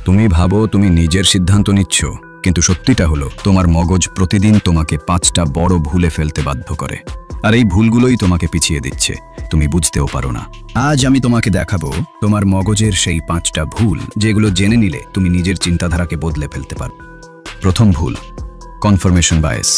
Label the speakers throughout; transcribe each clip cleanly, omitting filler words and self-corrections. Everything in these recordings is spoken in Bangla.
Speaker 1: তুমি ভাবো তুমি নিজের সিদ্ধান্ত নিচ্ছ, কিন্তু সত্যিটা হলো তোমার মগজ প্রতিদিন তোমাকে 5টা বড় ভুলে ফেলতে বাধ্য করে। আর এই ভুলগুলোই তোমাকে পিছিয়ে দিচ্ছে, তুমি বুঝতেও পারো না। আজ আমি তোমাকে দেখাবো তোমার মগজের সেই 5টা ভুল, যেগুলো জেনে নিলে তুমি নিজের চিন্তাধারাকে বদলে ফেলতে পারো। প্রথম ভুল, কনফার্মেশন বায়াস।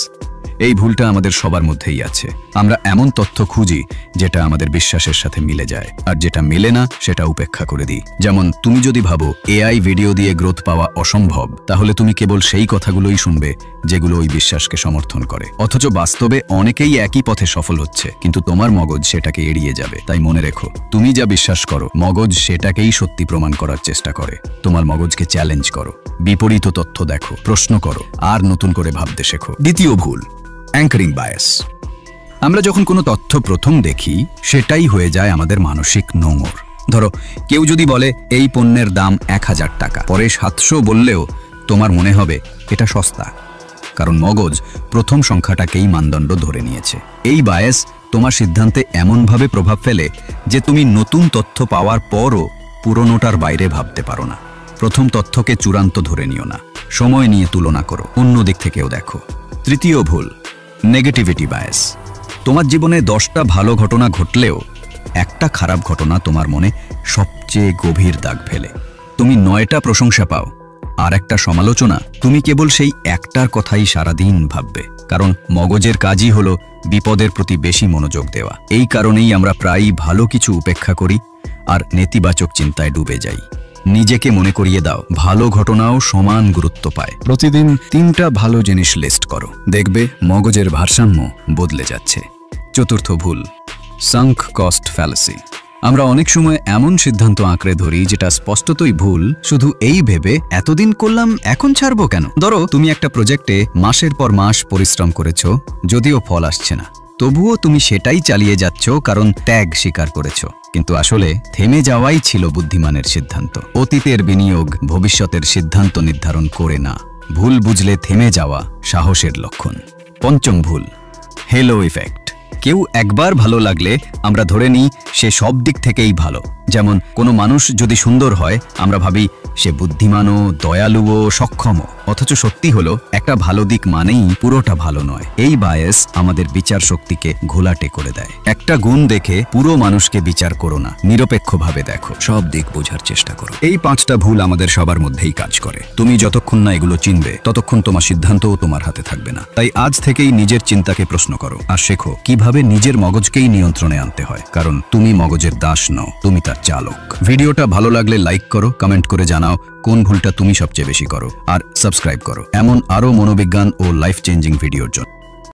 Speaker 1: এই ভুলটা আমাদের সবার মধ্যেই আছে। আমরা এমন তথ্য খুঁজি যেটা আমাদের বিশ্বাসের সাথে মিলে যায়, আর যেটা মিলে না সেটা উপেক্ষা করে দিই। যেমন তুমি যদি ভাবো এআই ভিডিও দিয়ে গ্রোথ পাওয়া অসম্ভব, তাহলে তুমি কেবল সেই কথাগুলোই শুনবে যেগুলো ওই বিশ্বাসকে সমর্থন করে। অথচ বাস্তবে অনেকেই একই পথে সফল হচ্ছে, কিন্তু তোমার মগজ সেটাকে এড়িয়ে যাবে। তাই মনে রেখো, তুমি যা বিশ্বাস করো মগজ সেটাকেই সত্যি প্রমাণ করার চেষ্টা করে। তোমার মগজকে চ্যালেঞ্জ করো, বিপরীত তথ্য দেখো, প্রশ্ন করো, আর নতুন করে ভাবতে শেখো। দ্বিতীয় ভুল, অ্যাঙ্কারিং বায়াস। আমরা যখন কোনো তথ্য প্রথম দেখি, সেটাই হয়ে যায় আমাদের মানসিক নোঙর। ধরো কেউ যদি বলে এই পণ্যের দাম 1000 টাকা, পরে 700 বললেও তোমার মনে হবে এটা সস্তা, কারণ মগজ প্রথম সংখ্যাটাকেই মানদণ্ড ধরে নিয়েছে। এই বায়াস তোমার সিদ্ধান্তে এমনভাবে প্রভাব ফেলে যে তুমি নতুন তথ্য পাওয়ার পরও পুরনোটার বাইরে ভাবতে পারো না। প্রথম তথ্যকে চূড়ান্ত ধরে নিও না, সময় নিয়ে তুলনা করো, অন্য দিক থেকেও দেখো। তৃতীয় ভুল, নেগেটিভিটি বায়াস। তোমার জীবনে 10টা ভালো ঘটনা ঘটলেও একটা খারাপ ঘটনা তোমার মনে সবচেয়ে গভীর দাগ ফেলে। তুমি 9টা প্রশংসা পাও আর একটা সমালোচনা, তুমি কেবল সেই একটার কথাই সারাদিন ভাববে, কারণ মগজের কাজই হলো বিপদের প্রতি বেশি মনোযোগ দেওয়া। এই কারণেই আমরা প্রায়ই ভালো কিছু উপেক্ষা করি আর নেতিবাচক চিন্তায় ডুবে যাই। নিজেকে মনে করিয়ে দাও, ভালো ঘটনাও সমান গুরুত্ব পায়। প্রতিদিন 3টা ভালো জিনিস লিস্ট করো, দেখবে মগজের ভারসাম্য বদলে যাচ্ছে। চতুর্থ ভুল, সাঙ্ক কস্ট ফ্যালাসি। আমরা অনেক সময় এমন সিদ্ধান্ত আঁকড়ে ধরি যেটা স্পষ্টতই ভুল, শুধু এই ভেবে এতদিন করলাম এখন ছাড়বো কেন। ধরো তুমি একটা প্রজেক্টে মাসের পর মাস পরিশ্রম করেছো, যদিও ফল আসছে না, তবুও তুমি সেটাই চালিয়ে যাচ্ছ কারণ ত্যাগ স্বীকার করেছো। কিন্তু আসলে থেমে যাওয়াই ছিল বুদ্ধিমানের সিদ্ধান্ত। অতীতের বিনিয়োগ ভবিষ্যতের সিদ্ধান্ত নির্ধারণ করে না। ভুল বুঝলে থেমে যাওয়া সাহসের লক্ষণ। পঞ্চম ভুল, হেলো ইফেক্ট। কেউ একবার ভালো লাগলে আমরা ধরে নিই সে সব দিক থেকেই ভালো। যেমন কোনো মানুষ যদি সুন্দর হয়, আমরা ভাবি সে বুদ্ধিমানও, দয়ালুও, সক্ষমও। অথচ সত্যি হলো একটা ভালো দিক মানেই পুরোটা ভালো নয়। এই বায়াস আমাদের বিচার শক্তিকে ঘোলাটে করে দেয়। একটা গুণ দেখে পুরো মানুষকে বিচার করো না, নিরপেক্ষভাবে দেখো, সব দিক বোঝার চেষ্টা করো। এই 5টা ভুল আমাদের সবার মধ্যেই কাজ করে। তুমি যতক্ষণ না এগুলো চিনবে, ততক্ষণ তোমার সিদ্ধান্তও তোমার হাতে থাকবে না। তাই আজ থেকেই নিজের চিন্তাকে প্রশ্ন করো আর শেখো কিভাবে নিজের মগজকেই নিয়ন্ত্রণে আনতে হয়, কারণ তুমি মগজের দাস নও, তুমি তার চালক। ভিডিওটা ভালো লাগলে লাইক করো, কমেন্ট করে জানাও কোন ভুলটা তুমি সবচেয়ে বেশি করো, আর সাবস্ক্রাইব করো এমন আরো মনোবিজ্ঞান ও লাইফ চেঞ্জিং ভিডিওর জন্য।